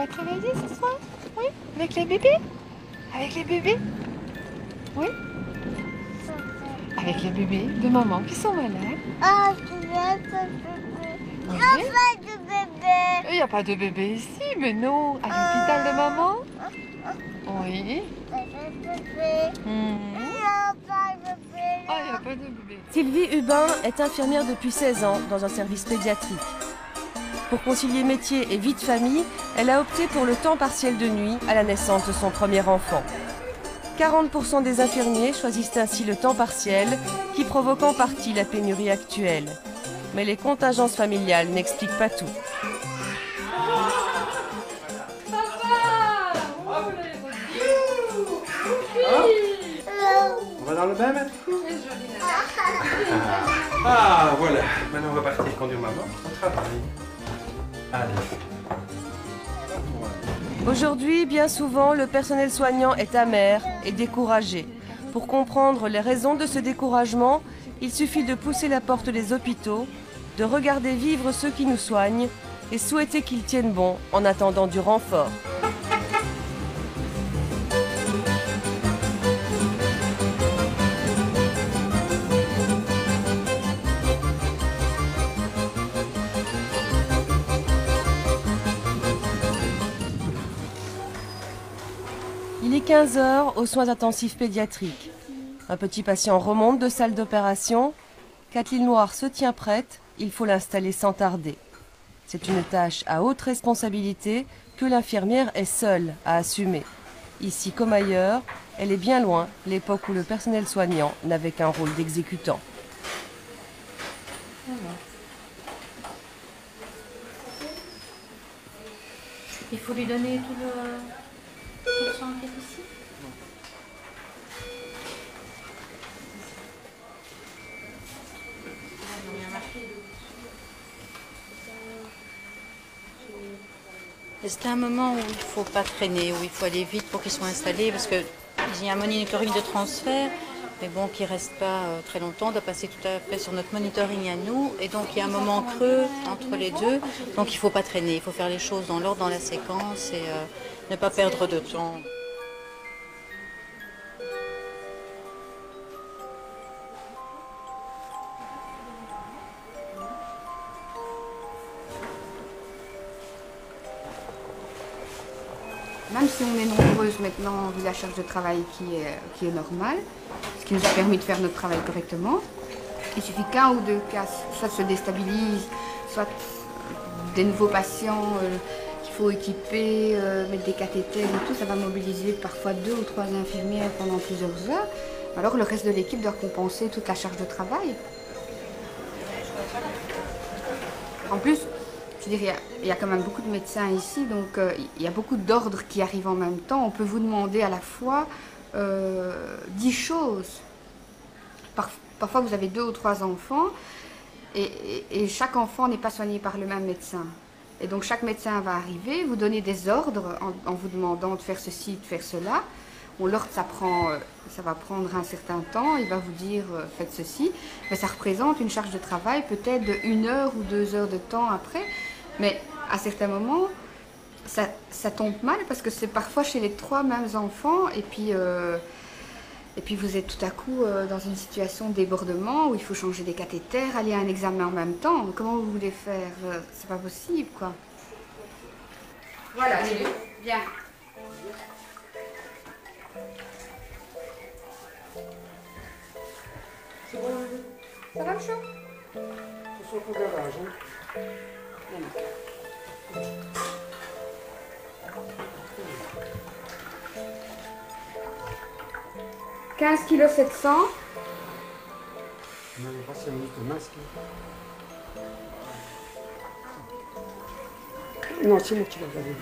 va travailler ce soir? Oui? Avec les bébés? Avec les bébés? Oui? Avec les bébés de maman qui sont malades? Ah, tu viens de bébé. Il n'y a pas de bébé. Il n'y a pas de bébé ici, mais non. À l'hôpital de maman? Oui. Il n'y a pas de bébé. Ah, il n'y a pas de bébé. Sylvie Hubin est infirmière depuis 16 ans dans un service pédiatrique. Pour concilier métier et vie de famille, elle a opté pour le temps partiel de nuit à la naissance de son premier enfant. 40% des infirmiers choisissent ainsi le temps partiel, qui provoque en partie la pénurie actuelle. Mais les contingences familiales n'expliquent pas tout. On va dans le bain maintenant? Ah, voilà. Maintenant, on va partir conduire maman au travail. Allez. Aujourd'hui, bien souvent, le personnel soignant est amer et découragé. Pour comprendre les raisons de ce découragement, il suffit de pousser la porte des hôpitaux, de regarder vivre ceux qui nous soignent et souhaiter qu'ils tiennent bon en attendant du renfort. Il est 15 h aux soins intensifs pédiatriques. Un petit patient remonte de salle d'opération. Kathleen Noir se tient prête, il faut l'installer sans tarder. C'est une tâche à haute responsabilité que l'infirmière est seule à assumer. Ici comme ailleurs, elle est bien loin l'époque où le personnel soignant n'avait qu'un rôle d'exécutant. Il faut lui donner tout le sang qui est ici. C'est un moment où il ne faut pas traîner, où il faut aller vite pour qu'ils soient installés, parce qu'il y a un monitoring de transfert, mais bon, qui ne reste pas très longtemps, on doit passer tout à fait sur notre monitoring à nous, et donc il y a un moment creux entre les deux, donc il ne faut pas traîner, il faut faire les choses dans l'ordre, dans la séquence, et ne pas perdre de temps. Même si on est nombreuses maintenant, vu la charge de travail qui est normale, ce qui nous a permis de faire notre travail correctement, il suffit qu'un ou deux cas, soit se déstabilisent, soit des nouveaux patients qu'il faut équiper, mettre des cathéters et tout, ça va mobiliser parfois 2 ou 3 infirmières pendant plusieurs heures. Alors le reste de l'équipe doit compenser toute la charge de travail. En plus, je veux dire, il y a quand même beaucoup de médecins ici, donc il y a beaucoup d'ordres qui arrivent en même temps. On peut vous demander à la fois 10 choses. Parfois, vous avez 2 ou 3 enfants et chaque enfant n'est pas soigné par le même médecin. Et donc, chaque médecin va arriver, vous donner des ordres en vous demandant de faire ceci, de faire cela. Bon, l'ordre, ça va prendre un certain temps, il va vous dire faites ceci, mais ça représente une charge de travail peut-être de 1 heure ou 2 heures de temps après. Mais à certains moments, ça tombe mal parce que c'est parfois chez les 3 mêmes enfants et puis vous êtes tout à coup dans une situation de débordement où il faut changer des cathéters, aller à un examen en même temps. Comment vous voulez faire? C'est pas possible, quoi. Voilà, Lily, viens. C'est bon, Lily? Ça va, le chaud? C'est sur ton garage, hein? 15 kg 700. Non, pas c'est le masque. Non, c'est moi qui vais regarder.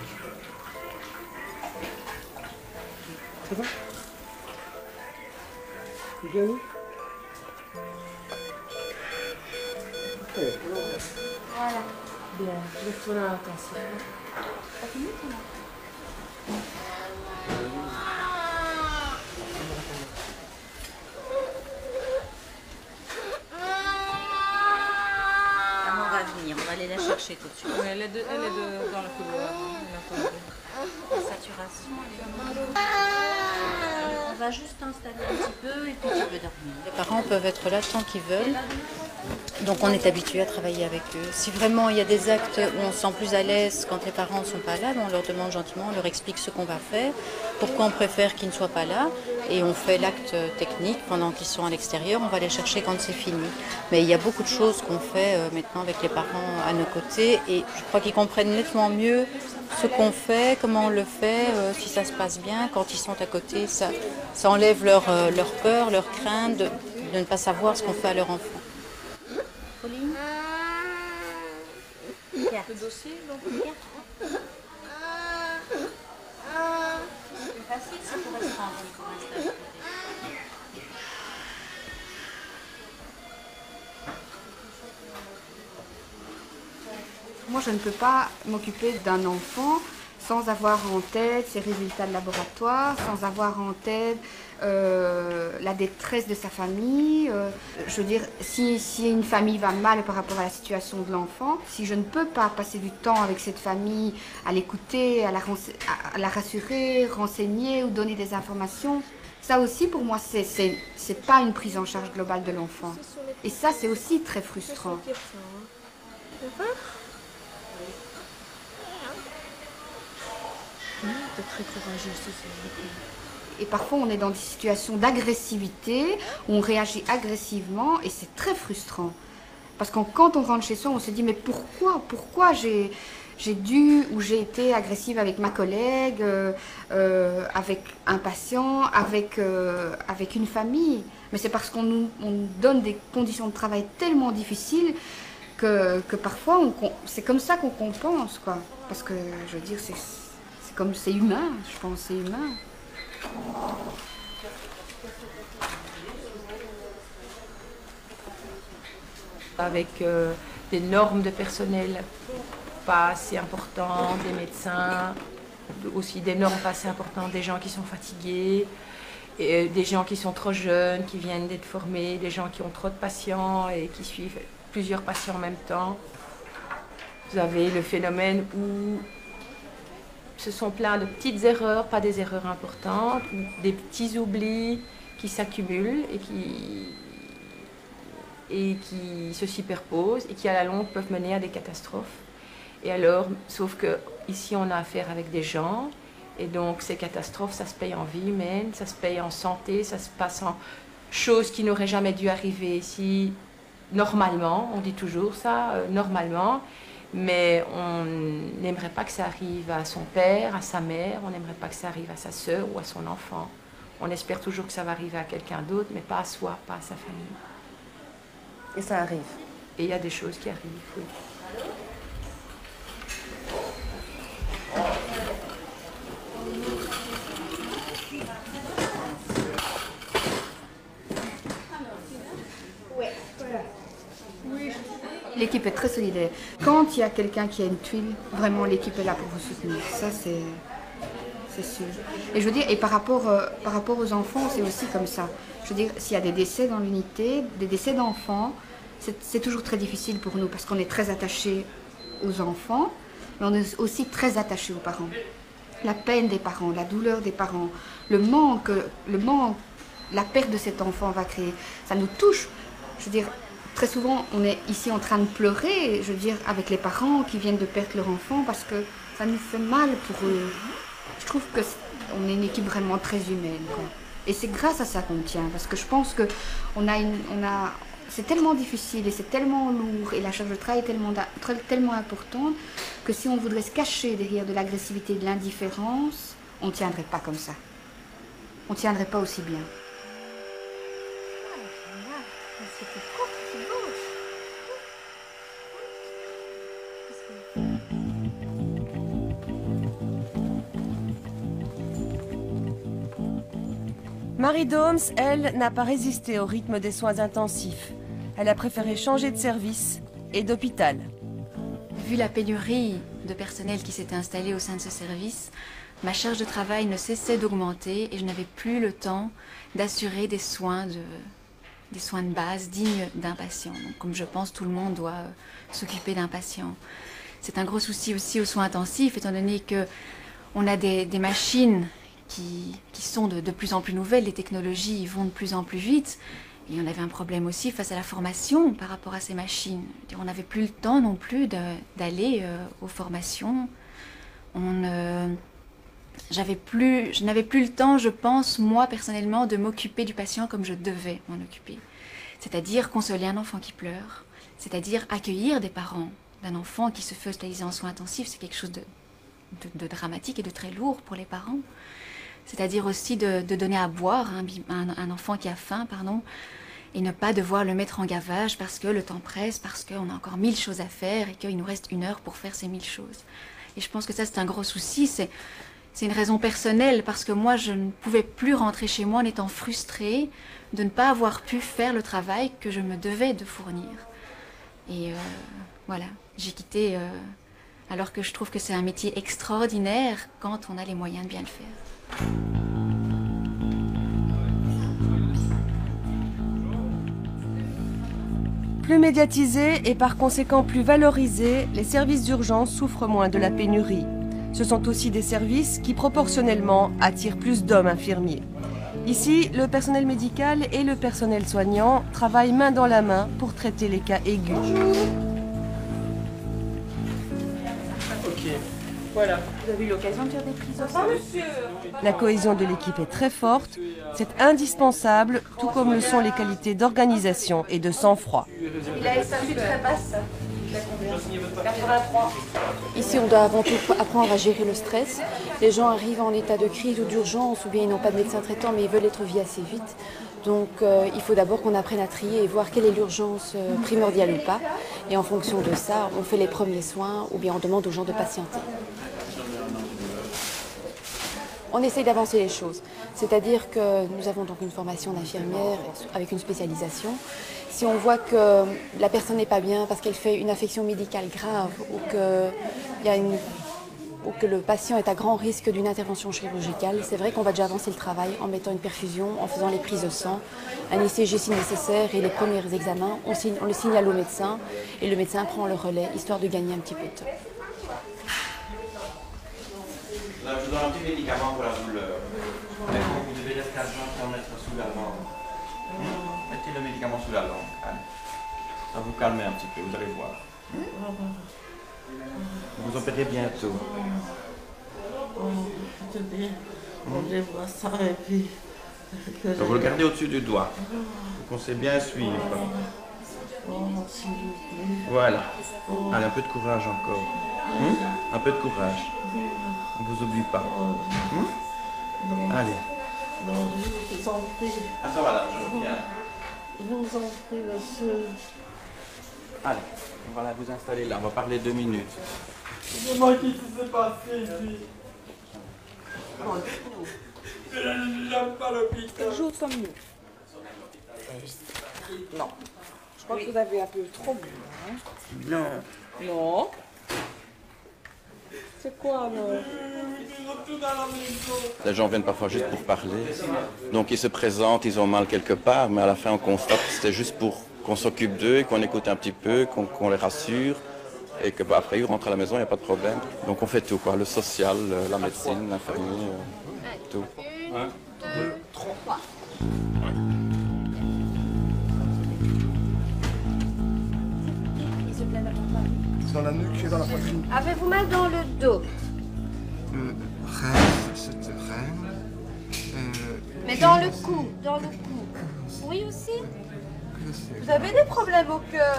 C'est bon? C'est bien mis? Voilà. Bien, je vais tourner l'attention. Maman va venir. On va aller la chercher tout de suite. Oui, elle est dans le couloir. La saturation, on va juste installer un petit peu et puis tu peux dormir. Les parents peuvent être là tant qu'ils veulent. Donc on est habitué à travailler avec eux. Si vraiment il y a des actes où on se sent plus à l'aise quand les parents ne sont pas là, on leur demande gentiment, on leur explique ce qu'on va faire, pourquoi on préfère qu'ils ne soient pas là, et on fait l'acte technique pendant qu'ils sont à l'extérieur, on va les chercher quand c'est fini. Mais il y a beaucoup de choses qu'on fait maintenant avec les parents à nos côtés, et je crois qu'ils comprennent nettement mieux ce qu'on fait, comment on le fait, si ça se passe bien, quand ils sont à côté, ça enlève leur peur, leur crainte de ne pas savoir ce qu'on fait à leur enfant. Pauline, Le dossier, donc. c'est facile, ça pourrait se rendre pour installer. Moi, je ne peux pas m'occuper d'un enfant sans avoir en tête ses résultats de laboratoire, sans avoir en tête la détresse de sa famille. Je veux dire, si une famille va mal par rapport à la situation de l'enfant, si je ne peux pas passer du temps avec cette famille, à l'écouter, à la rassurer, renseigner ou donner des informations, ça aussi pour moi, c'est pas une prise en charge globale de l'enfant. Et ça, c'est aussi très frustrant. T'es très courageux, c'est Et parfois, on est dans des situations d'agressivité, où on réagit agressivement, et c'est très frustrant. Parce que quand on rentre chez soi, on se dit, mais pourquoi j'ai dû ou j'ai été agressive avec ma collègue, avec un patient, avec une famille. Mais c'est parce qu'on nous donne des conditions de travail tellement difficiles que parfois, c'est comme ça qu'on compense, quoi. Parce que, je veux dire, c'est humain, je pense, c'est humain. Avec des normes de personnel pas assez importantes, des médecins, aussi des normes pas assez importantes, des gens qui sont fatigués, et des gens qui sont trop jeunes, qui viennent d'être formés, des gens qui ont trop de patients et qui suivent plusieurs patients en même temps. Vous avez le phénomène où ce sont plein de petites erreurs, pas des erreurs importantes, des petits oublis qui s'accumulent et qui se superposent et qui à la longue peuvent mener à des catastrophes. Et alors, sauf que ici on a affaire avec des gens et donc ces catastrophes, ça se paye en vie humaine, ça se paye en santé, ça se passe en choses qui n'auraient jamais dû arriver ici normalement, on dit toujours ça, normalement. Mais on n'aimerait pas que ça arrive à son père, à sa mère, on n'aimerait pas que ça arrive à sa sœur ou à son enfant. On espère toujours que ça va arriver à quelqu'un d'autre, mais pas à soi, pas à sa famille. Et ça arrive. Et il y a des choses qui arrivent, oui. L'équipe est très solidaire. Quand il y a quelqu'un qui a une tuile, vraiment l'équipe est là pour vous soutenir. Ça, c'est sûr. Et je veux dire, et par rapport aux enfants, c'est aussi comme ça. Je veux dire, s'il y a des décès dans l'unité, des décès d'enfants, c'est toujours très difficile pour nous parce qu'on est très attachés aux enfants, mais on est aussi très attachés aux parents. La peine des parents, la douleur des parents, le manque, la perte de cet enfant va créer, ça nous touche. Je veux dire, très souvent, on est ici en train de pleurer, je veux dire, avec les parents qui viennent de perdre leur enfant parce que ça nous fait mal pour eux. Je trouve qu'on est une équipe vraiment très humaine, quoi. Et c'est grâce à ça qu'on tient, parce que je pense que c'est tellement difficile et c'est tellement lourd et la charge de travail est tellement importante que si on voudrait se cacher derrière de l'agressivité et de l'indifférence, on ne tiendrait pas comme ça. On ne tiendrait pas aussi bien. Marie Doms, elle, n'a pas résisté au rythme des soins intensifs. Elle a préféré changer de service et d'hôpital. Vu la pénurie de personnel qui s'était installée au sein de ce service, ma charge de travail ne cessait d'augmenter et je n'avais plus le temps d'assurer des soins des soins de base dignes d'un patient. Donc, comme je pense, tout le monde doit s'occuper d'un patient. C'est un gros souci aussi aux soins intensifs, étant donné qu'on a des machines qui sont de plus en plus nouvelles, les technologies vont de plus en plus vite. Et on avait un problème aussi face à la formation par rapport à ces machines. On n'avait plus le temps non plus d'aller aux formations. Je n'avais plus le temps, je pense, moi personnellement, de m'occuper du patient comme je devais m'en occuper. C'est-à-dire consoler un enfant qui pleure, c'est-à-dire accueillir des parents d'un enfant qui se fait hospitaliser en soins intensifs. C'est quelque chose de dramatique et de très lourd pour les parents. C'est-à-dire aussi de donner à boire un enfant qui a faim, et ne pas devoir le mettre en gavage parce que le temps presse, parce qu'on a encore 1000 choses à faire et qu'il nous reste 1 heure pour faire ces 1000 choses. Et je pense que ça, c'est un gros souci. C'est une raison personnelle parce que moi, je ne pouvais plus rentrer chez moi en étant frustrée de ne pas avoir pu faire le travail que je me devais de fournir. Et voilà, j'ai quitté alors que je trouve que c'est un métier extraordinaire quand on a les moyens de bien le faire. Plus médiatisés et par conséquent plus valorisés, les services d'urgence souffrent moins de la pénurie. Ce sont aussi des services qui proportionnellement attirent plus d'hommes infirmiers. Ici, le personnel médical et le personnel soignant travaillent main dans la main pour traiter les cas aigus. Ok, voilà. Vous avez eu l'occasion de faire des prises au sang, monsieur? La cohésion de l'équipe est très forte, c'est indispensable, tout comme le sont les qualités d'organisation et de sang-froid. Il a SASU très basse. 83. Ici, on doit avant tout apprendre à gérer le stress. Les gens arrivent en état de crise ou d'urgence, ou bien ils n'ont pas de médecin traitant, mais ils veulent être vus assez vite. Donc, il faut d'abord qu'on apprenne à trier et voir quelle est l'urgence primordiale ou pas. Et en fonction de ça, on fait les premiers soins, ou bien on demande aux gens de patienter. On essaye d'avancer les choses. C'est-à-dire que nous avons donc une formation d'infirmière avec une spécialisation. Si on voit que la personne n'est pas bien parce qu'elle fait une affection médicale grave ou que le patient est à grand risque d'une intervention chirurgicale, c'est vrai qu'on va déjà avancer le travail en mettant une perfusion, en faisant les prises de sang, un ECG si nécessaire et les premiers examens. On le signale au médecin et le médecin prend le relais, histoire de gagner un petit peu de temps. Là, je vous donne un petit médicament pour la douleur. Mais vous devez rester à en mettre sous la langue. Mettez le médicament sous la langue. Allez. Ça va vous calmer un petit peu, vous allez voir. Vous opérez bientôt. Donc vous le gardez au-dessus du doigt. Pour qu'on sait bien suivre. Voilà. Allez, un peu de courage encore. Un peu de courage. On ne vous oublie pas. Allez. Ah, ça va là, je reviens. Je vous en prie, monsieur. Allez, on va vous installer là, on va parler 2 minutes. Dis-moi qu'est-ce qui s'est passé ici. J'aime pas l'hôpital. Quel jour sommes-nous? Non. Je crois que vous avez un peu trop bu. Hein? Non. Non. C'est quoi alors? Les gens viennent parfois juste pour parler. Donc ils se présentent, ils ont mal quelque part, mais à la fin on constate que c'était juste pour qu'on s'occupe d'eux, qu'on écoute un petit peu, qu'on les rassure. Et qu'après ils rentrent à la maison, il n'y a pas de problème. Donc on fait tout, quoi. Le social, la médecine, l'infirmier, tout. 1, 2, 3. Dans la nuque et dans la poitrine. Avez-vous mal dans le dos? C'était reine. Mais dans le cou, Oui aussi? Vous avez des problèmes au cœur?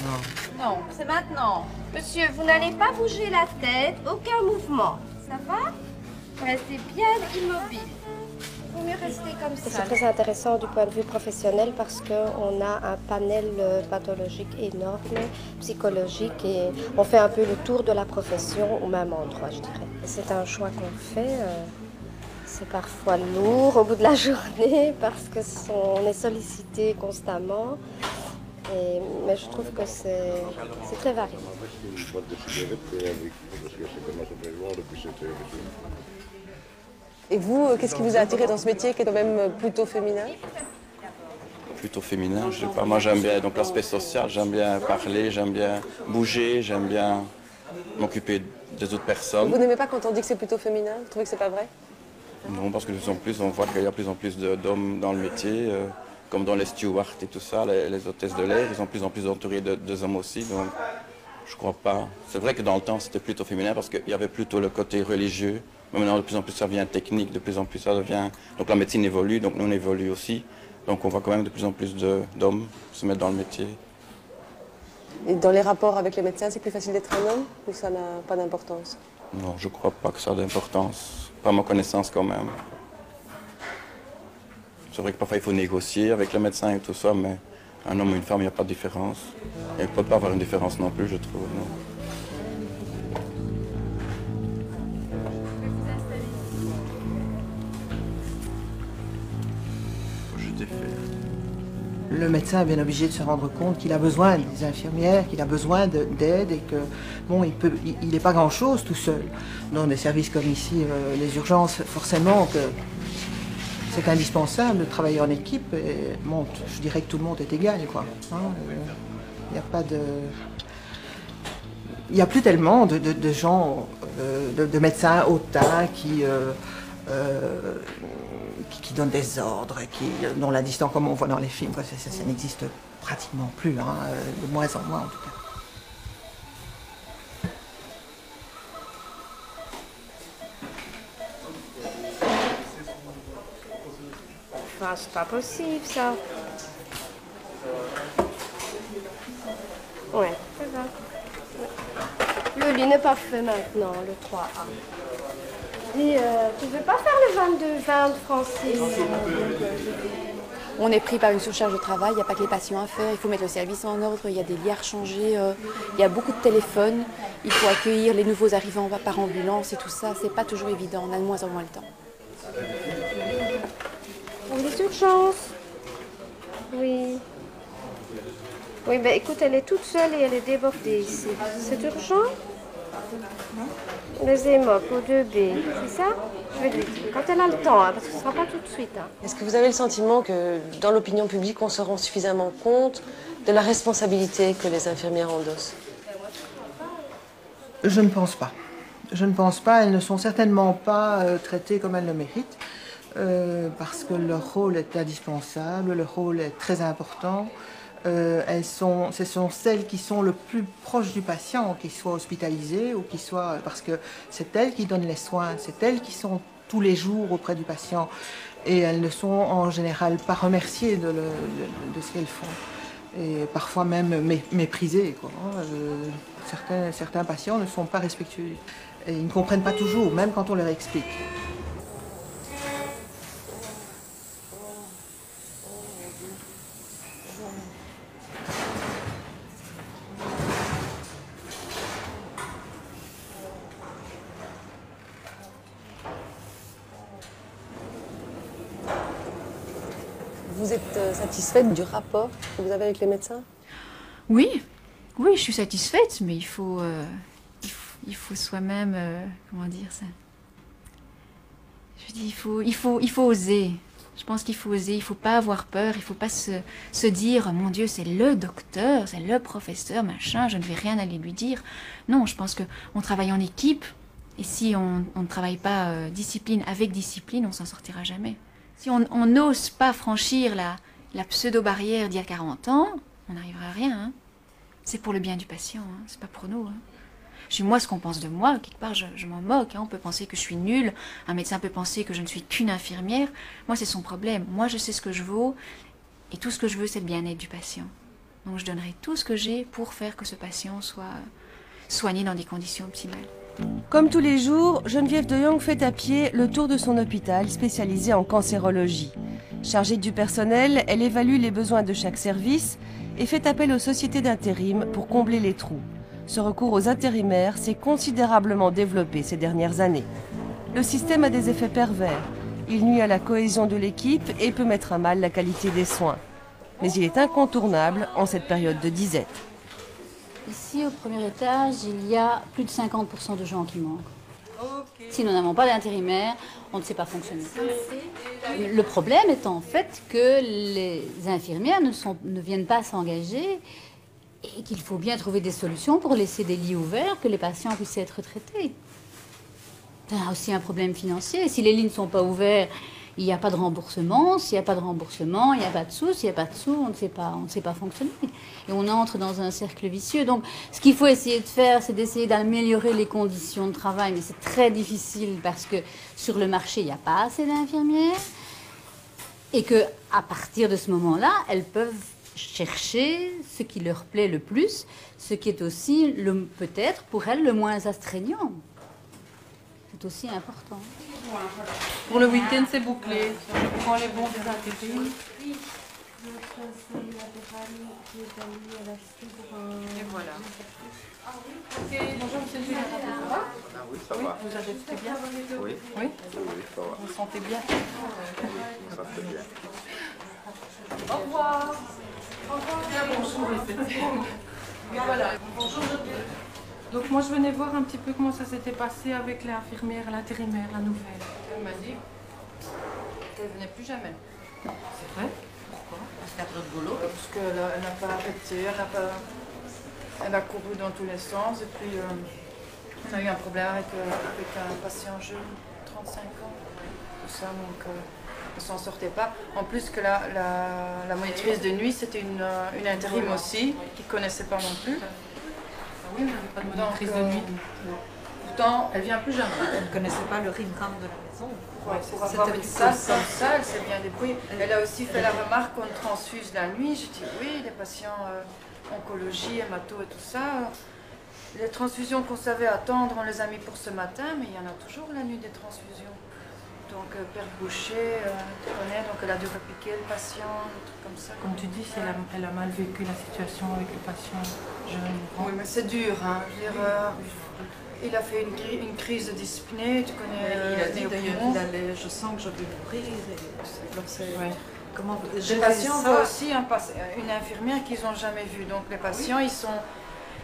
Non. Non, c'est maintenant. Monsieur, vous n'allez pas bouger la tête, aucun mouvement. Ça va? Restez bien immobile. Il vaut mieux rester comme ça. C'est très intéressant du point de vue professionnel parce qu'on a un panel pathologique énorme, psychologique, et on fait un peu le tour de la profession au même endroit, je dirais. C'est un choix qu'on fait. C'est parfois lourd au bout de la journée parce qu'on est sollicité constamment. Mais je trouve que c'est très varié. Et vous, qu'est-ce qui vous a attiré dans ce métier qui est quand même plutôt féminin? plutôt féminin. Je sais pas, moi j'aime bien donc l'aspect social, j'aime bien parler, j'aime bien bouger, j'aime bien m'occuper des autres personnes. Vous n'aimez pas quand on dit que c'est plutôt féminin? Vous trouvez que c'est pas vrai? Non, parce que de plus en plus, on voit qu'il y a de plus en plus d'hommes dans le métier, comme dans les stewards et tout ça, les hôtesses de l'air, ils sont de plus en plus entourés de hommes aussi, donc je crois pas. C'est vrai que dans le temps, c'était plutôt féminin parce qu'il y avait plutôt le côté religieux. Mais maintenant, de plus en plus, ça devient technique, de plus en plus, ça devient... Donc la médecine évolue, donc nous, on évolue aussi. Donc on voit quand même de plus en plus d'hommes se mettre dans le métier. Et dans les rapports avec les médecins, c'est plus facile d'être un homme ou ça n'a pas d'importance? Non, je crois pas que ça a d'importance. Pas à ma connaissance quand même. C'est vrai que parfois il faut négocier avec le médecin et tout ça, mais un homme ou une femme, il n'y a pas de différence. Et il ne peut pas avoir une différence non plus, je trouve. Non. Le médecin est bien obligé de se rendre compte qu'il a besoin des infirmières, qu'il a besoin d'aide et que bon, il n'est pas grand-chose tout seul. Dans des services comme ici, les urgences, forcément que c'est indispensable de travailler en équipe. Et, bon, je dirais que tout le monde est égal, quoi. Hein, il n'y a pas de... Il n'y a plus tellement de gens, de médecins hautains qui donnent des ordres, dont la distance, comme on voit dans les films, ça n'existe pratiquement plus, hein, de moins en moins en tout cas. Enfin, c'est pas possible ça. Ouais, c'est ça. Le lit n'est pas fait maintenant, le 3A. Et tu veux pas faire le 22-20, Francis? On est pris par une surcharge de travail, il n'y a pas que les patients à faire, il faut mettre le service en ordre, il y a des lits à changer, il y a beaucoup de téléphones, il faut accueillir les nouveaux arrivants par ambulance et tout ça, c'est pas toujours évident, on a de moins en moins le temps. Pour les urgences? Oui. Oui, ben écoute, elle est toute seule et elle est débordée ici. C'est urgent? Les hémocs au 2B, c'est ça? Je vais lui dire, quand elle a le temps, hein, parce que ce ne sera pas tout de suite. Hein. Est-ce que vous avez le sentiment que dans l'opinion publique, on se rend suffisamment compte de la responsabilité que les infirmières endossent? Je ne pense pas. Je ne pense pas. Elles ne sont certainement pas traitées comme elles le méritent, parce que leur rôle est indispensable, leur rôle est très important. Ce sont celles qui sont le plus proches du patient, qu'il soit hospitalisé ou qu'il soit... Parce que c'est elles qui donnent les soins, c'est elles qui sont tous les jours auprès du patient. Et elles ne sont en général pas remerciées de ce qu'elles font. Et parfois même méprisées, quoi. Certains patients ne sont pas respectueux. Et ils ne comprennent pas toujours, même quand on leur explique. Vous êtes satisfaite du rapport que vous avez avec les médecins? Oui, je suis satisfaite, mais il faut soi-même, comment dire ça? Je dis, il faut oser. Je pense qu'il faut oser, il ne faut pas avoir peur, il ne faut pas se dire, mon Dieu, c'est le docteur, c'est le professeur, machin, je ne vais rien aller lui dire. Non, je pense qu'on travaille en équipe, et si on ne travaille pas discipline avec discipline, on s'en sortira jamais. Si on n'ose pas franchir la pseudo-barrière d'il y a 40 ans, on n'arrivera à rien. Hein. C'est pour le bien du patient, hein. C'est pas pour nous. Hein. Moi, ce qu'on pense de moi, quelque part, je m'en moque. Hein. On peut penser que je suis nulle, un médecin peut penser que je ne suis qu'une infirmière. Moi, c'est son problème. Moi, je sais ce que je vaux, et tout ce que je veux, c'est le bien-être du patient. Donc, je donnerai tout ce que j'ai pour faire que ce patient soit soigné dans des conditions optimales. Comme tous les jours, Geneviève de Jong fait à pied le tour de son hôpital spécialisé en cancérologie. Chargée du personnel, elle évalue les besoins de chaque service et fait appel aux sociétés d'intérim pour combler les trous. Ce recours aux intérimaires s'est considérablement développé ces dernières années. Le système a des effets pervers. Il nuit à la cohésion de l'équipe et peut mettre à mal la qualité des soins. Mais il est incontournable en cette période de disette. Ici, au premier étage, il y a plus de 50% de gens qui manquent. Si nous n'avons pas d'intérimaire, on ne sait pas fonctionner. Le problème est en fait que les infirmières ne viennent pas s'engager et qu'il faut bien trouver des solutions pour laisser des lits ouverts, que les patients puissent être traités. C'est aussi un problème financier. Si les lits ne sont pas ouverts, il n'y a pas de remboursement. S'il n'y a pas de remboursement, il n'y a pas de sous. S'il n'y a pas de sous, on ne sait pas fonctionner. Et on entre dans un cercle vicieux. Donc, ce qu'il faut essayer de faire, c'est d'essayer d'améliorer les conditions de travail. Mais c'est très difficile parce que sur le marché, il n'y a pas assez d'infirmières. Et qu'à partir de ce moment-là, elles peuvent chercher ce qui leur plaît le plus, ce qui est aussi peut-être pour elles le moins astreignant. C'est aussi important. Pour le week-end, c'est bouclé. Je prends les bons des intérims. Et voilà. Ok, bonjour monsieur le général. Ça va? Ah oui, ça va. Vous adaptez bien? Oui. Oui? Oui, ça va. Vous sentez bien? Ça fait bien. Au revoir. Au revoir. Bien, bonjour. Voilà. Bonjour. Donc moi je venais voir un petit peu comment ça s'était passé avec l'infirmière, l'intérimaire, la nouvelle. Elle m'a dit qu'elle venait plus jamais. C'est vrai? Pourquoi? Parce qu'elle a trop de boulot. Parce qu'elle n'a pas arrêté, elle a couru dans tous les sens et puis on a eu un problème avec un patient jeune, 35 ans, tout ça, donc elle ne s'en sortait pas. En plus que la monitrice de nuit, c'était une intérim aussi, qui ne connaissait pas non plus. Oui, mais elle n'avait pas de monitrice de nuit. Pourtant, elle ne vient plus jamais. Elle ne connaissait pas le rythme de la maison. Ouais, pour avoir une salle comme ça, elle s'est bien débrouillée. Elle a aussi fait la remarque qu'on transfuse la nuit. Je dis oui, les patients oncologie, hémato et tout ça. Les transfusions qu'on savait attendre, on les a mis pour ce matin, mais il y en a toujours la nuit des transfusions. Donc, Père Boucher, tu connais, donc elle a dû repiquer le patient, des trucs comme ça. Comme tu dis, si elle a mal vécu la situation avec le patient jeune. Oui, mais c'est dur, hein. Je veux dire, il a fait une crise de dyspnée, tu connais. Il a dit d'ailleurs qu'il allait, je sens que je vais mourir. Comment les patients voient aussi une infirmière qu'ils n'ont jamais vue. Donc les patients, ils sont.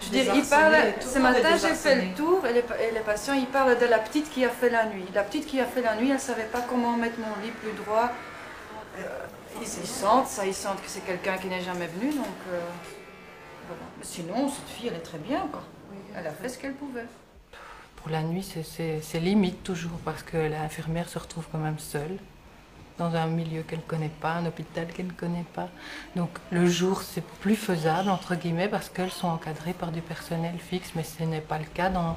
Je veux dire, ils parlent. Ce matin, j'ai fait le tour et les patients, ils parlent de la petite qui a fait la nuit. La petite qui a fait la nuit, elle ne savait pas comment mettre mon lit plus droit. Ils sentent ça, ils sentent que c'est quelqu'un qui n'est jamais venu. Donc voilà. Mais sinon, cette fille, elle est très bien, quoi. Elle a fait ce qu'elle pouvait. Pour la nuit, c'est limite toujours parce que l'infirmière se retrouve quand même seule dans un milieu qu'elle ne connaît pas, un hôpital qu'elle ne connaît pas. Donc le jour, c'est plus faisable, entre guillemets, parce qu'elles sont encadrées par du personnel fixe, mais ce n'est pas le cas dans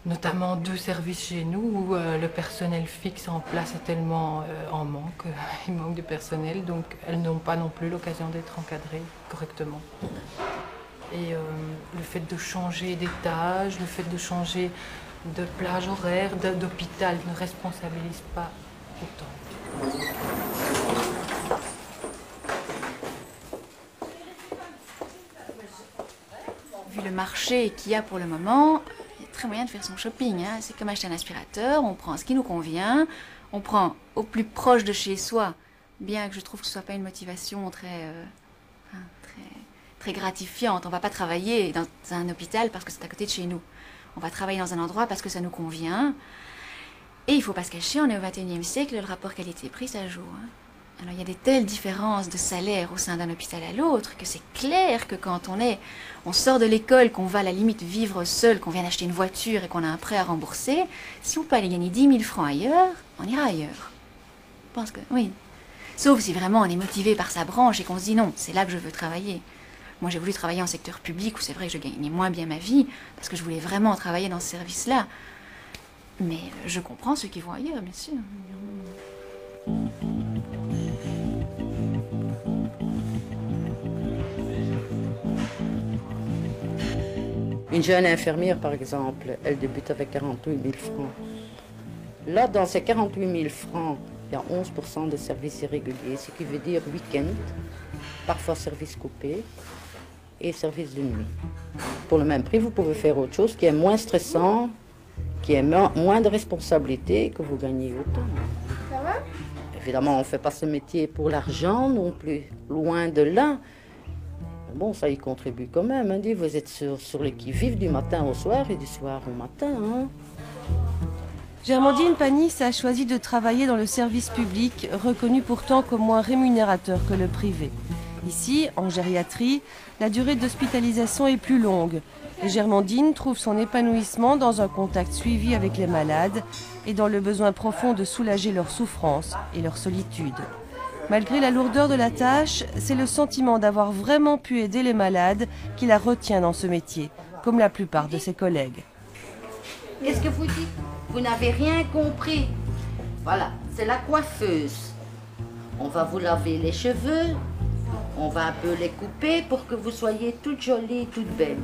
notamment 2 services chez nous où le personnel fixe en place est tellement en manque, il manque de personnel, donc elles n'ont pas non plus l'occasion d'être encadrées correctement. Et le fait de changer d'étage, le fait de changer de plage horaire, d'hôpital ne responsabilise pas autant. Vu le marché qu'il y a pour le moment, il y a très moyen de faire son shopping. Hein. C'est comme acheter un aspirateur, on prend ce qui nous convient, on prend au plus proche de chez soi, bien que je trouve que ce ne soit pas une motivation très gratifiante. On ne va pas travailler dans un hôpital parce que c'est à côté de chez nous. On va travailler dans un endroit parce que ça nous convient. Et il ne faut pas se cacher, on est au XXIe siècle, le rapport qualité-prix, ça joue. Hein. Alors il y a des telles différences de salaire au sein d'un hôpital à l'autre que c'est clair que quand on sort de l'école, qu'on va à la limite vivre seul, qu'on vient d'acheter une voiture et qu'on a un prêt à rembourser, si on peut aller gagner 10 000 francs ailleurs, on ira ailleurs. Je pense que oui. Sauf si vraiment on est motivé par sa branche et qu'on se dit non, c'est là que je veux travailler. Moi j'ai voulu travailler en secteur public où c'est vrai que je gagnais moins bien ma vie parce que je voulais vraiment travailler dans ce service-là. Mais je comprends ceux qui vont ailleurs, bien sûr. Une jeune infirmière, par exemple, elle débute avec 48 000 francs. Là, dans ces 48 000 francs, il y a 11% de services irréguliers, ce qui veut dire week-end, parfois service coupé et service de nuit. Pour le même prix, vous pouvez faire autre chose qui est moins stressant, qui est moins de responsabilité, que vous gagnez autant. Ça va? Évidemment, on ne fait pas ce métier pour l'argent non plus, loin de là. Bon, ça y contribue quand même. Hein. Vous êtes sur les qui-vive du matin au soir et du soir au matin. Hein. Germandine Panis a choisi de travailler dans le service public, reconnu pourtant comme moins rémunérateur que le privé. Ici, en gériatrie, la durée d'hospitalisation est plus longue. Et Germandine trouve son épanouissement dans un contact suivi avec les malades et dans le besoin profond de soulager leur souffrance et leur solitude. Malgré la lourdeur de la tâche, c'est le sentiment d'avoir vraiment pu aider les malades qui la retient dans ce métier, comme la plupart de ses collègues. Qu'est-ce que vous dites? Vous n'avez rien compris. Voilà, c'est la coiffeuse. On va vous laver les cheveux, on va un peu les couper pour que vous soyez toute jolie, toute belle.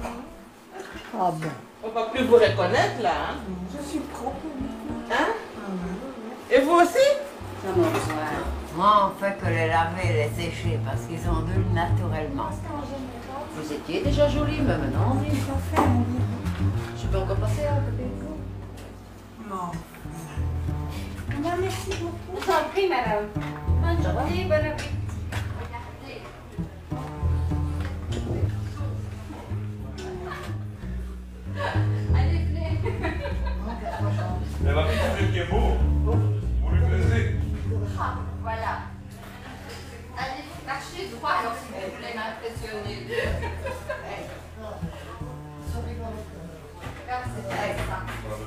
Ah bon? On va plus vous reconnaître là. Hein? Je suis propre. Hein? Et vous aussi? Moi, on fait que les laver et les sécher parce qu'ils ondulent naturellement. Vous étiez déjà jolie, mais maintenant, oui. Je peux encore passer à côté de vous? Non. Non, merci beaucoup. Je vous en prie, madame. Bonne journée, bon appétit. Allez, venez. Elle va trouver qui est beau. Vous lui plaisez. Ah, voilà. Allez, marchez droit alors si vous voulez m'impressionner.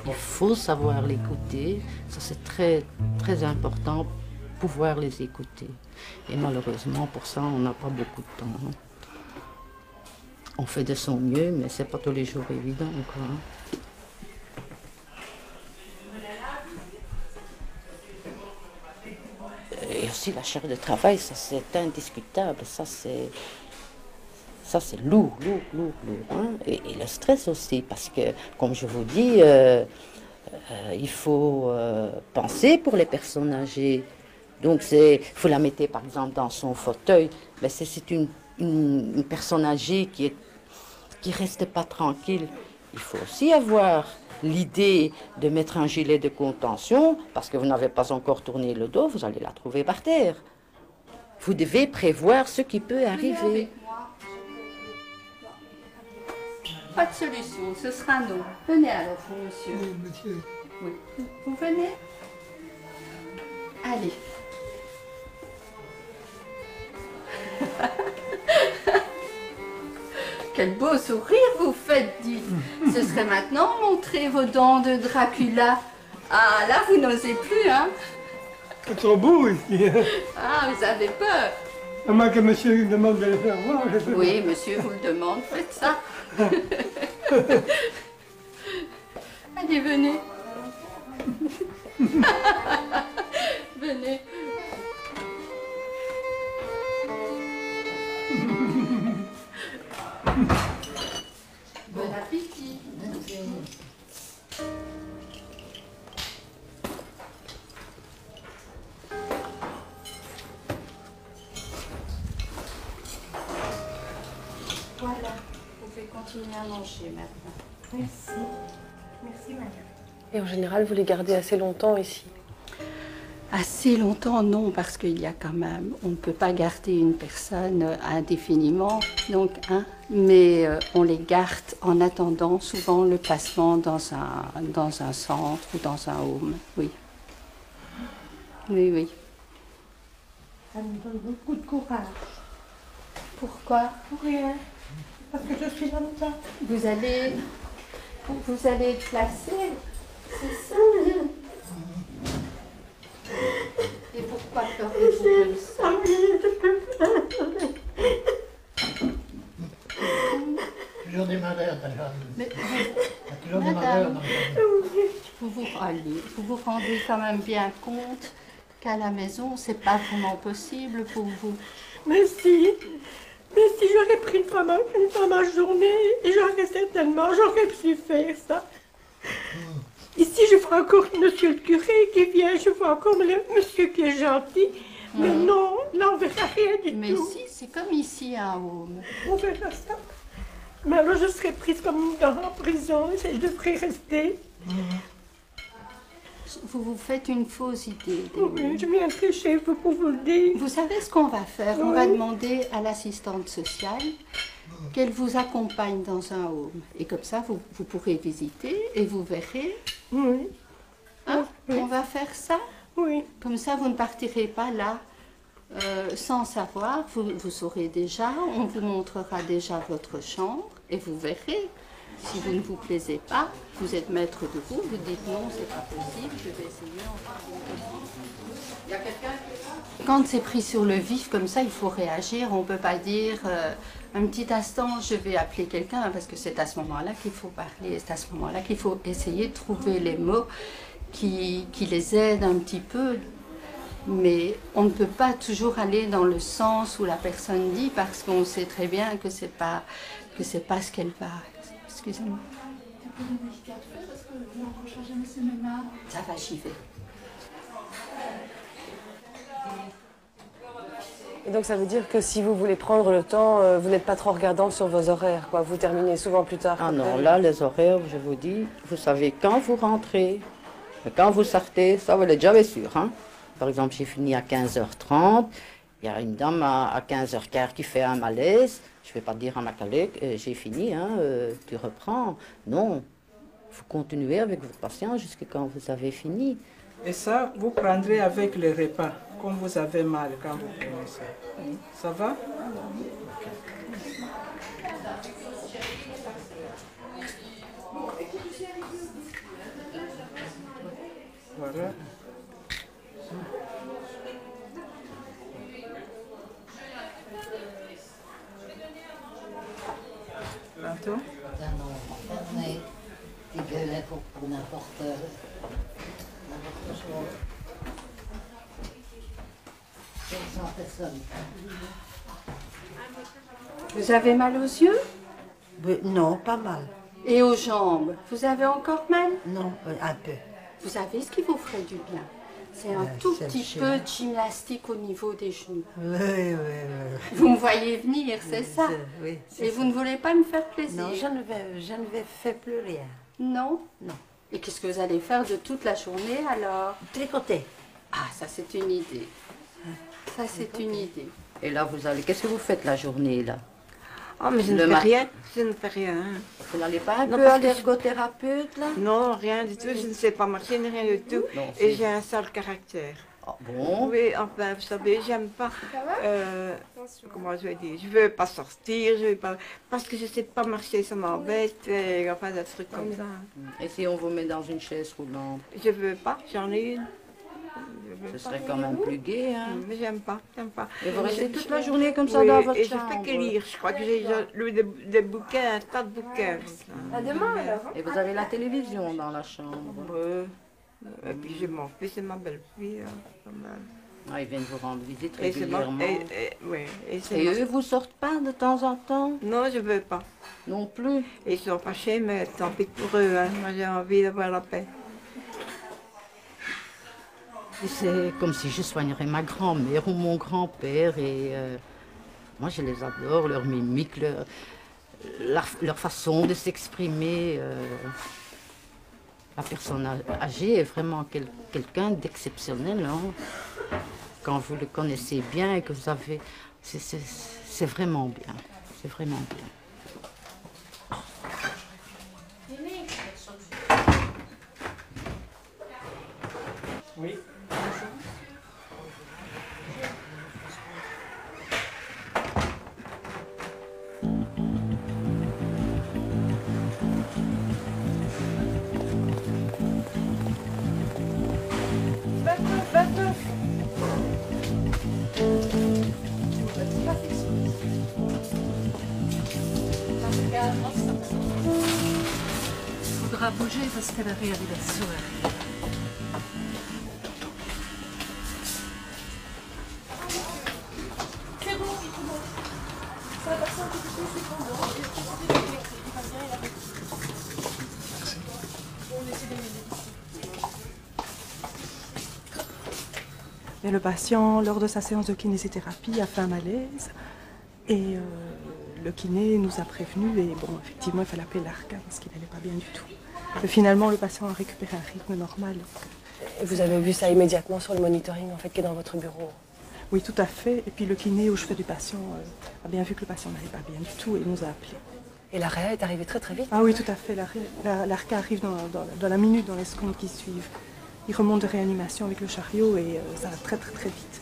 Il faut savoir l'écouter, ça c'est très, très important, pouvoir les écouter. Et malheureusement, pour ça, on n'a pas beaucoup de temps. Hein. On fait de son mieux, mais c'est pas tous les jours évident, quoi. Et aussi la charge de travail, ça c'est indiscutable, ça c'est lourd. Hein? Et le stress aussi, parce que, comme je vous dis, il faut penser pour les personnes âgées. Donc, faut la mettre par exemple dans son fauteuil. Mais c'est une personne âgée qui reste pas tranquille. Il faut aussi avoir l'idée de mettre un gilet de contention, parce que vous n'avez pas encore tourné le dos, vous allez la trouver par terre. Vous devez prévoir ce qui peut arriver. Pas de solution, ce sera non. Venez alors, vous, monsieur. Oui, monsieur. Oui. Vous venez? Allez. Quel beau sourire vous faites, dites. Ce serait maintenant montrer vos dents de Dracula. Ah, là, vous n'osez plus, hein? C'est trop beau ici. Ah, vous avez peur. À moins que monsieur me demande de le faire voir. Oui, monsieur vous le demande, faites ça. Allez, venez. Venez. Bon appétit. Voilà, vous pouvez continuer à manger maintenant. Merci. Merci, madame. Et en général, vous les gardez assez longtemps ici? Assez longtemps, non, parce qu'il y a quand même, on ne peut pas garder une personne indéfiniment, donc, hein, mais on les garde en attendant souvent le placement dans un centre ou dans un home, oui. Oui, oui. Ça me donne beaucoup de courage. Pourquoi? Pour rien. Parce que je suis là-dedans. Vous allez être placé, c'est ça? Et pourquoi pleurez-vous comme ça? Toujours des malheurs dans le jardin. Mais Toujours des malheurs dans le jardin. Vous vous rendez quand même bien compte qu'à la maison, c'est pas vraiment possible pour vous. Mais si j'aurais pris une femme à journée, et j'aurais pu faire ça. Ici, je vois encore monsieur le curé qui vient, je vois encore le monsieur qui est gentil. Mais non, là, on verra rien du tout. Mais si, c'est comme ici à Home. On verra ça. Mais alors, je serais prise comme dans en prison, et je devrais rester. Vous vous faites une fausse idée. Oui, je viendrai chez vous pour vous le dire. Vous savez ce qu'on va faire? On va demander à l'assistante sociale qu'elle vous accompagne dans un home. Et comme ça, vous pourrez visiter et vous verrez. Oui. Hein? On va faire ça? Oui. Comme ça, vous ne partirez pas là sans savoir. Vous saurez déjà, on vous montrera déjà votre chambre et vous verrez. Si vous ne vous plaisez pas, vous êtes maître de vous, vous dites non, c'est pas possible, je vais essayer encore. Il y a quelqu'un qui... Quand c'est pris sur le vif comme ça, il faut réagir. On ne peut pas dire un petit instant, je vais appeler quelqu'un, parce que c'est à ce moment-là qu'il faut parler, c'est à ce moment-là qu'il faut essayer de trouver les mots qui les aident un petit peu. Mais on ne peut pas toujours aller dans le sens où la personne dit, parce qu'on sait très bien que c'est pas ce qu'elle va. Excusez-moi. Ça va, j'y vais. Et donc ça veut dire que si vous voulez prendre le temps, vous n'êtes pas trop regardant sur vos horaires, quoi. Vous terminez souvent plus tard. Ah non, là, les horaires, je vous dis, vous savez quand vous rentrez, et quand vous sortez, ça vous l'êtes jamais sûr. Hein? Par exemple, j'ai fini à 15h30, il y a une dame à 15h15 qui fait un malaise. Je ne vais pas dire à ma collègue, j'ai fini, hein, tu reprends. Non, vous continuez avec votre patient jusqu'à quand vous avez fini. Et ça, vous prendrez avec le repas, comme vous avez mal quand vous prenez ça. Ça va? Voilà. Bientôt? Fermez les gueulets pour n'importe chose. Personne. Vous avez mal aux yeux? Non, pas mal. Et aux jambes? Vous avez encore mal? Non, un peu. Vous savez ce qui vous ferait du bien? C'est un tout petit peu de gymnastique au niveau des genoux. Oui. Vous me voyez venir, c'est ça? Oui. Et vous ne voulez pas me faire plaisir? Non, je ne fais plus rien. Non? Non. Et qu'est-ce que vous allez faire de toute la journée alors? Tricoter. Ah, ça c'est une idée. Ça c'est une idée. Et là, vous allez... Qu'est-ce que vous faites la journée, là? Oh, mais je ne fais rien. Je ne fais rien. Vous n'allez pas un Non, peu parce à que l'ergothérapeute, là? Non, rien du tout. Je ne sais pas marcher, ni rien du tout. Non, et j'ai un sale caractère. Ah bon? Oui, enfin, vous savez, j'aime pas... comment je vais dire? Je veux pas sortir, je veux pas... Parce que je ne sais pas marcher, ça m'embête. Et enfin, des trucs comme ça. Et si on vous met dans une chaise roulante? Je veux pas, j'en ai une. Ce serait quand même plus gai, hein? Mais j'aime pas. Et vous restez toute la journée comme ça dans votre chambre? Et je fais que lire. Je crois que j'ai lu des bouquins, un tas de bouquins. À demain alors. Et vous avez la télévision dans la chambre? Et puis j'ai mon fils et ma belle-fille. Quand même. Ah, ils viennent vous rendre visite Et c'est régulièrement. Et eux vous sortent pas de temps en temps? Non, je veux pas. Non plus? Ils sont fâchés, mais tant pis pour eux. Hein. Moi, j'ai envie d'avoir la paix. C'est comme si je soignerais ma grand-mère ou mon grand-père. Et moi, je les adore, leur mimique, leur façon de s'exprimer. La personne âgée est vraiment quelqu'un d'exceptionnel. Hein. Quand vous le connaissez bien et que vous avez... C'est vraiment bien. C'est vraiment bien. Oui. Il faudra bouger parce que la réalisation arrive. C'est bon. C'est la personne qui peut se prendre. Il va bien, il a Merci. On essaie de m'aider ici. Et le patient, lors de sa séance de kinésithérapie, a fait un malaise. Et le kiné nous a prévenus. Et bon, effectivement, il fallait appeler l'ARCA parce qu'il n'allait pas bien du tout. Et finalement, le patient a récupéré un rythme normal. Et vous avez vu ça immédiatement sur le monitoring en fait, qui est dans votre bureau? Oui, tout à fait. Et puis le kiné au chevet du patient a bien vu que le patient n'allait pas bien du tout et nous a appelés. Et l'arrêt est arrivé très très vite? Ah oui, tout à fait. L'ARCA arrive dans la minute, dans les secondes qui suivent. il remonte de réanimation avec le chariot et ça va très vite.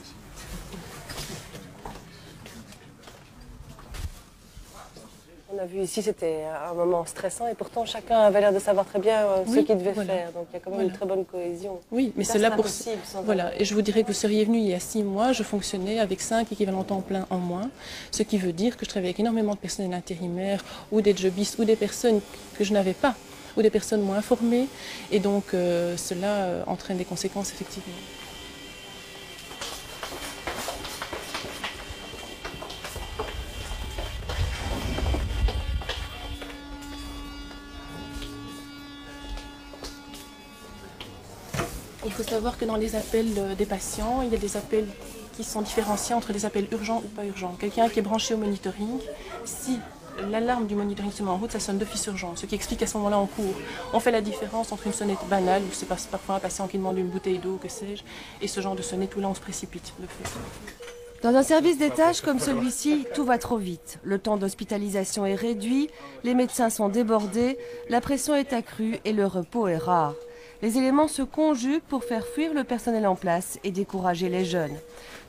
On a vu ici, c'était un moment stressant et pourtant chacun avait l'air de savoir très bien ce qu'il devait faire. Donc il y a quand même une très bonne cohésion. Oui, mais c'est là pour ça. Voilà, et je vous dirais que vous seriez venu il y a 6 mois, je fonctionnais avec 5 équivalents temps plein en moins, ce qui veut dire que je travaillais avec énormément de personnels intérimaires ou des jobistes ou des personnes que je n'avais pas, ou des personnes moins formées, et donc cela entraîne des conséquences effectivement. Il faut savoir que dans les appels des patients, il y a des appels qui sont différenciés entre des appels urgents ou pas urgents. Quelqu'un qui est branché au monitoring, si l'alarme du monitoring se met en route, ça sonne d'office urgent, ce qui explique qu'à ce moment-là, on court. On fait la différence entre une sonnette banale, où c'est parfois un patient qui demande une bouteille d'eau, que sais-je, et ce genre de sonnette où là, on se précipite de fait. Dans un service d'étage comme celui-ci, tout va trop vite. Le temps d'hospitalisation est réduit, les médecins sont débordés, la pression est accrue et le repos est rare. Les éléments se conjuguent pour faire fuir le personnel en place et décourager les jeunes.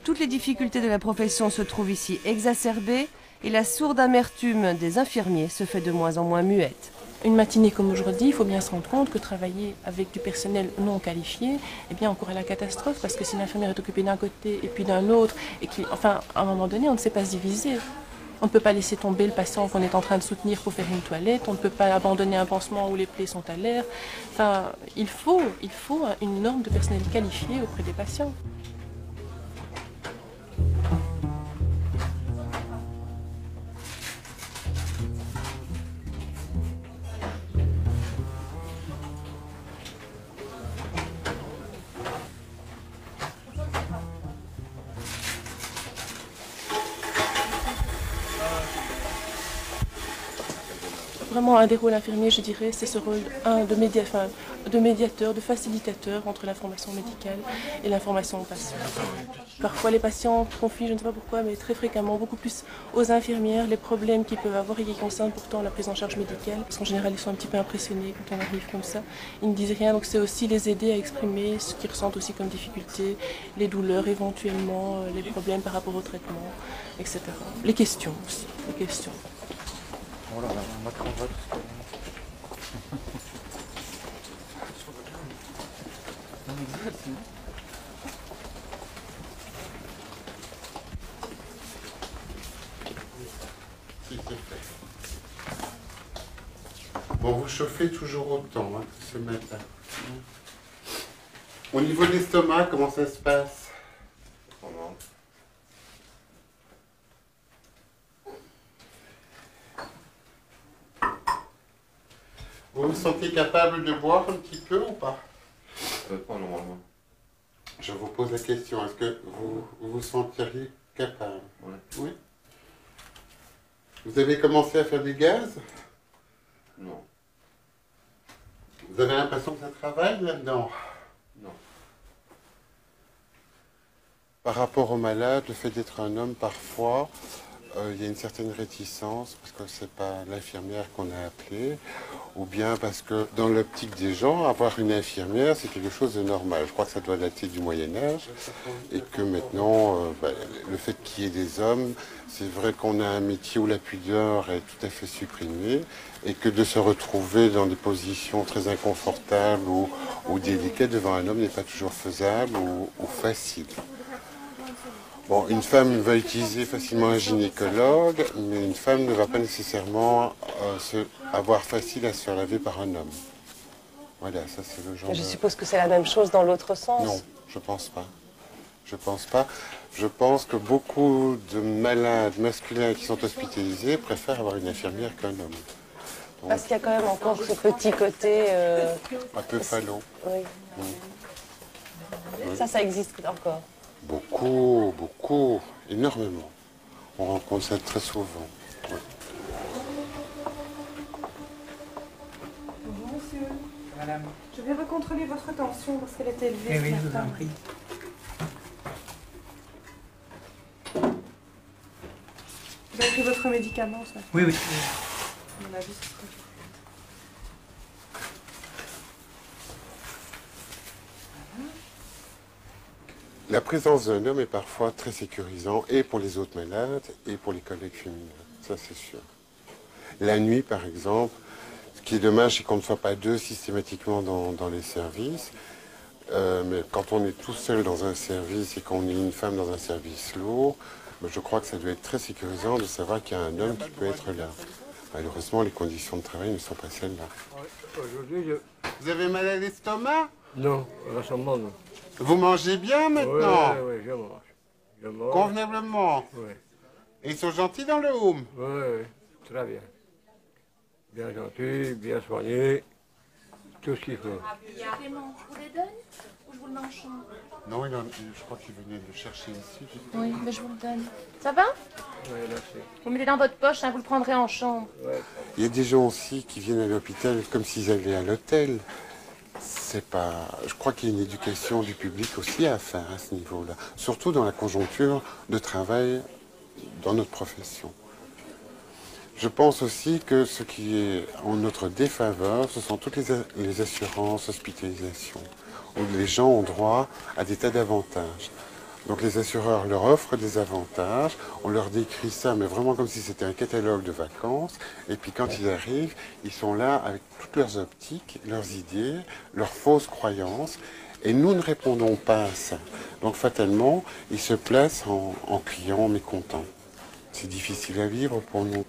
Toutes les difficultés de la profession se trouvent ici exacerbées et la sourde amertume des infirmiers se fait de moins en moins muette. Une matinée comme aujourd'hui, il faut bien se rendre compte que travailler avec du personnel non qualifié, eh bien on court à la catastrophe parce que si l'infirmière est occupée d'un côté et puis d'un autre, et enfin à un moment donné on ne sait pas se diviser. On ne peut pas laisser tomber le patient qu'on est en train de soutenir pour faire une toilette, on ne peut pas abandonner un pansement où les plaies sont à l'air. Enfin, il faut une norme de personnel qualifié auprès des patients. Vraiment, un des rôles infirmiers, je dirais, c'est ce rôle de médiateur, de facilitateur entre l'information médicale et l'information aux patients. Parfois, les patients confient, je ne sais pas pourquoi, mais très fréquemment, beaucoup plus aux infirmières, les problèmes qu'ils peuvent avoir et qui concernent pourtant la prise en charge médicale. Parce qu'en général, ils sont un petit peu impressionnés quand on arrive comme ça. Ils ne disent rien, donc c'est aussi les aider à exprimer ce qu'ils ressentent aussi comme difficultés, les douleurs éventuellement, les problèmes par rapport au traitement, etc. Les questions aussi, les questions. Oh là là, ma cravate. Bon, vous chauffez toujours autant hein, que ce matin. Au niveau de l'estomac, comment ça se passe? Vous vous sentez capable de boire un petit peu ou pas? Pas normalement. Je vous pose la question, est-ce que vous vous sentiriez capable? Oui. Vous avez commencé à faire du gaz? Non. Vous avez l'impression que ça travaille là-dedans? Non. Par rapport aux malades, le fait d'être un homme, parfois, il y a une certaine réticence parce que c'est pas l'infirmière qu'on a appelée, ou bien parce que dans l'optique des gens, avoir une infirmière, c'est quelque chose de normal. Je crois que ça doit dater du Moyen-Âge et que maintenant, le fait qu'il y ait des hommes, c'est vrai qu'on a un métier où la pudeur est tout à fait supprimée et que de se retrouver dans des positions très inconfortables ou délicates devant un homme n'est pas toujours faisable ou facile. Bon, une femme va utiliser facilement un gynécologue, mais une femme ne va pas nécessairement avoir facile à se faire laver par un homme. Voilà, ça c'est le genre. Je suppose que c'est la même chose dans l'autre sens. Non, je pense pas. Je pense pas. Je pense que beaucoup de malades masculins qui sont hospitalisés préfèrent avoir une infirmière qu'un homme. Donc, parce qu'il y a quand même encore ce petit côté... un peu phallo. Oui. Oui. Ça existe encore. Beaucoup, beaucoup, énormément. On rencontre ça très souvent. Ouais. Bonjour monsieur. Madame. Je vais recontrôler votre tension parce qu'elle était élevée. Oui, je vous en prie. Vous avez pris votre médicament ce matin? Oui, oui. À mon avis, ce sera... La présence d'un homme est parfois très sécurisant, et pour les autres malades, et pour les collègues féminins. Ça, c'est sûr. La nuit, par exemple, ce qui est dommage, c'est qu'on ne soit pas deux systématiquement dans les services. Mais quand on est tout seul dans un service et qu'on est une femme dans un service lourd, je crois que ça doit être très sécurisant de savoir qu'il y a un homme qui peut être là. Malheureusement, les conditions de travail ne sont pas celles-là. Vous avez mal à l'estomac? Non, récemment non. Vous mangez bien maintenant? Oui, je mange. Je mange. Convenablement? Oui. Et ils sont gentils dans le home? Oui, très bien. Bien gentil, bien soigné, tout ce qu'il faut. Clément, je vous les donne ou je vous le mets en chambre? Non, je crois qu'il venait le chercher ici. Oui, mais je vous le donne. Ça va? Oui, merci. Vous le mettez dans votre poche, hein, vous le prendrez en chambre. Ouais. Il y a des gens aussi qui viennent à l'hôpital comme s'ils allaient à l'hôtel. C'est pas. Je crois qu'il y a une éducation du public aussi à faire à ce niveau-là, surtout dans la conjoncture de travail dans notre profession. Je pense aussi que ce qui est en notre défaveur, ce sont toutes les assurances, hospitalisation, où les gens ont droit à des tas d'avantages. Donc les assureurs leur offrent des avantages, on leur décrit ça, mais vraiment comme si c'était un catalogue de vacances. Et puis quand ils arrivent, ils sont là avec toutes leurs optiques, leurs idées, leurs fausses croyances. Et nous ne répondons pas à ça. Donc fatalement, ils se placent en clients mécontents. C'est difficile à vivre pour nous.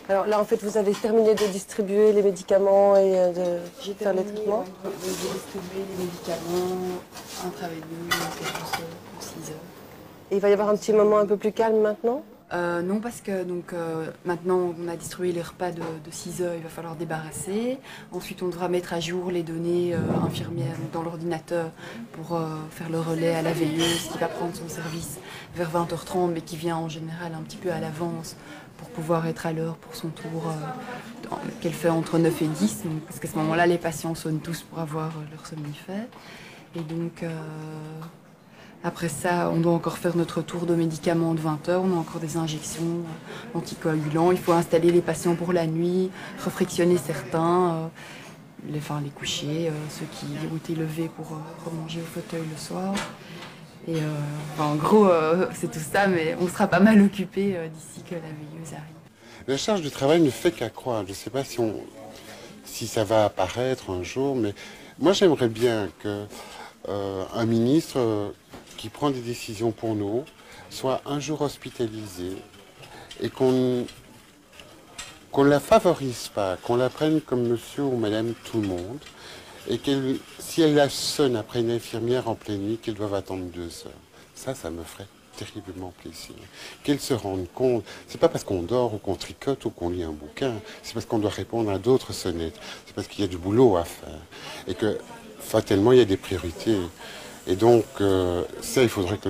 Alors là, en fait, vous avez terminé de distribuer les médicaments et de faire les traitements. J'ai distribué les médicaments, intraveineux, quelque chose de 6 heures. Et il va y avoir un petit moment un peu plus calme maintenant? Non, parce que maintenant on a distribué les repas de 6 heures, il va falloir débarrasser. Ensuite, on devra mettre à jour les données infirmières dans l'ordinateur pour faire le relais à la veilleuse qui va prendre son service vers 20h30, mais qui vient en général un petit peu à l'avance pour pouvoir être à l'heure pour son tour qu'elle fait entre 9 et 10. Donc, parce qu'à ce moment-là, les patients sonnent tous pour avoir leur somnifère. Et donc... Après ça, on doit encore faire notre tour de médicaments de 20 heures. On a encore des injections anticoagulants. Il faut installer les patients pour la nuit, refractionner certains, les coucher, ceux qui ont été levés pour remanger au fauteuil le soir. Et en gros, c'est tout ça, mais on sera pas mal occupé d'ici que la veilleuse arrive. La charge de travail ne fait qu'accroître. Je ne sais pas si ça va apparaître un jour, mais moi j'aimerais bien qu'un ministre qui prend des décisions pour nous soit un jour hospitalisé et qu'on ne la favorise pas, qu'on la prenne comme monsieur ou madame tout le monde, et si elle la sonne après une infirmière en pleine nuit, qu'elle doive attendre 2 heures. Ça me ferait terriblement plaisir. Qu'elle se rende compte, c'est pas parce qu'on dort ou qu'on tricote ou qu'on lit un bouquin, c'est parce qu'on doit répondre à d'autres sonnettes, c'est parce qu'il y a du boulot à faire, et que fatalement il y a des priorités. Et donc, ça, il faudrait que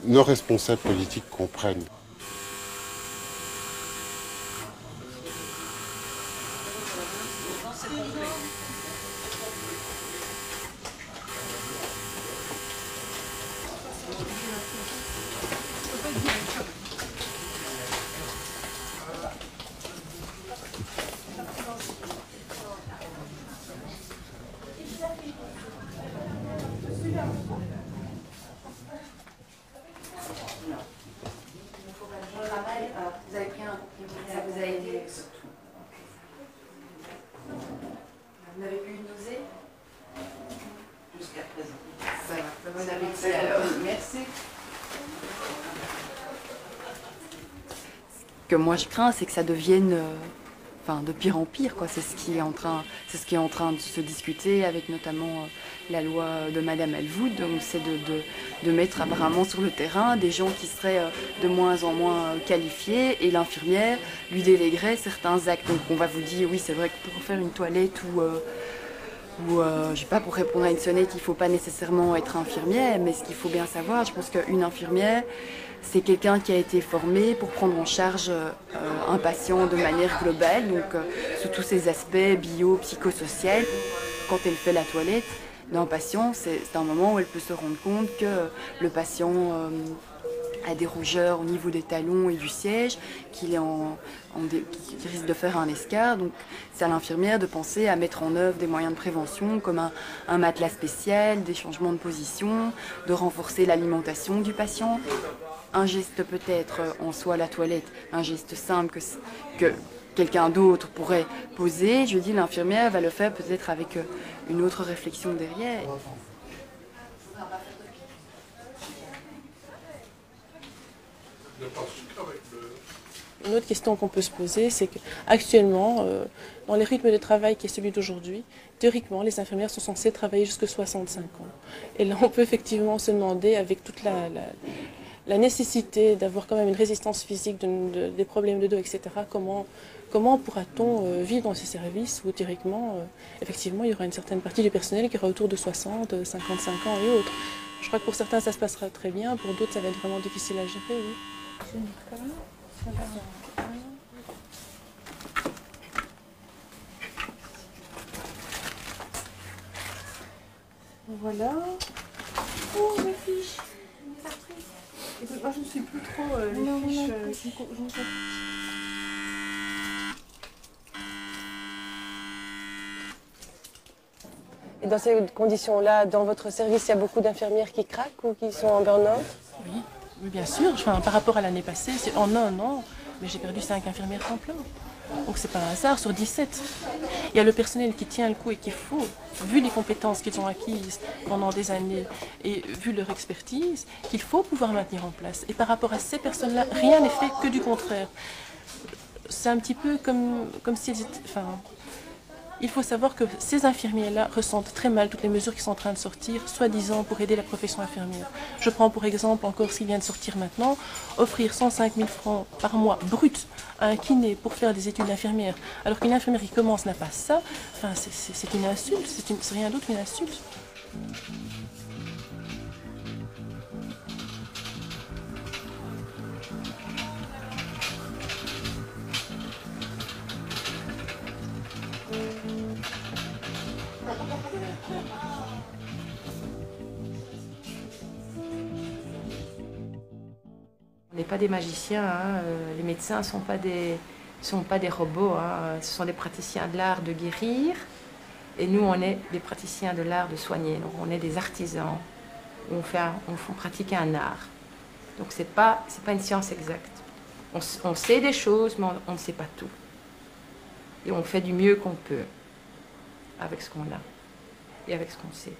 nos responsables politiques comprennent. Vous avez pris un comprimé, ça vous a aidé? Vous n'avez plus une nausée? Jusqu'à présent. Ça va, vous avez dit alors. Merci. Ce que moi je crains, c'est que ça devienne de pire en pire, quoi. C'est ce qui est en train de se discuter avec notamment la loi de Madame Elwood. Donc c'est de mettre apparemment sur le terrain des gens qui seraient de moins en moins qualifiés, et l'infirmière lui déléguerait certains actes. Donc on va vous dire oui, c'est vrai que pour faire une toilette Ou, je sais pas, pour répondre à une sonnette, il ne faut pas nécessairement être infirmière, mais ce qu'il faut bien savoir, je pense qu'une infirmière, c'est quelqu'un qui a été formé pour prendre en charge un patient de manière globale, donc sous tous ses aspects bio, psychosociaux. Quand elle fait la toilette d'un patient, c'est un moment où elle peut se rendre compte que le patient a des rougeurs au niveau des talons et du siège, qu'il risque de faire un escarre. Donc c'est à l'infirmière de penser à mettre en œuvre des moyens de prévention comme un matelas spécial, des changements de position, de renforcer l'alimentation du patient. Un geste peut-être en soi la toilette, un geste simple que quelqu'un d'autre pourrait poser, je dis l'infirmière va le faire peut-être avec une autre réflexion derrière. Une autre question qu'on peut se poser, c'est qu'actuellement, dans les rythmes de travail qui est celui d'aujourd'hui, théoriquement, les infirmières sont censées travailler jusqu'à 65 ans. Et là, on peut effectivement se demander, avec toute la nécessité d'avoir quand même une résistance physique, des problèmes de dos, etc., comment pourra-t-on vivre dans ces services où, théoriquement, effectivement, il y aura une certaine partie du personnel qui aura autour de 60, 55 ans et autres. Je crois que pour certains, ça se passera très bien, pour d'autres, ça va être vraiment difficile à gérer, oui. Voilà. Oh, mes fiches. Écoute, moi je ne suis plus trop les fiches. Et dans ces conditions-là, dans votre service, il y a beaucoup d'infirmières qui craquent ou qui sont en burn-out? Oui, bien sûr. Enfin, par rapport à l'année passée, en un an, mais j'ai perdu 5 infirmières temps plein. Donc c'est pas un hasard sur 17. Il y a le personnel qui tient le coup et qu'il faut, vu les compétences qu'ils ont acquises pendant des années et vu leur expertise, qu'il faut pouvoir maintenir en place. Et par rapport à ces personnes-là, rien n'est fait que du contraire. C'est un petit peu comme si elles étaient... Enfin, il faut savoir que ces infirmiers-là ressentent très mal toutes les mesures qui sont en train de sortir, soi-disant pour aider la profession infirmière. Je prends pour exemple encore ce qui vient de sortir maintenant, offrir 105 000 francs par mois brut à un kiné pour faire des études d'infirmière, alors qu'une infirmière qui commence n'a pas ça, enfin, c'est une insulte, c'est rien d'autre qu'une insulte. On n'est pas des magiciens, hein. Les médecins ne sont pas des robots, hein. Ce sont des praticiens de l'art de guérir et nous on est des praticiens de l'art de soigner. Donc on est des artisans, on pratique un art. Donc c'est pas une science exacte. On sait des choses mais on ne sait pas tout. Et on fait du mieux qu'on peut avec ce qu'on a et avec ce qu'on sait.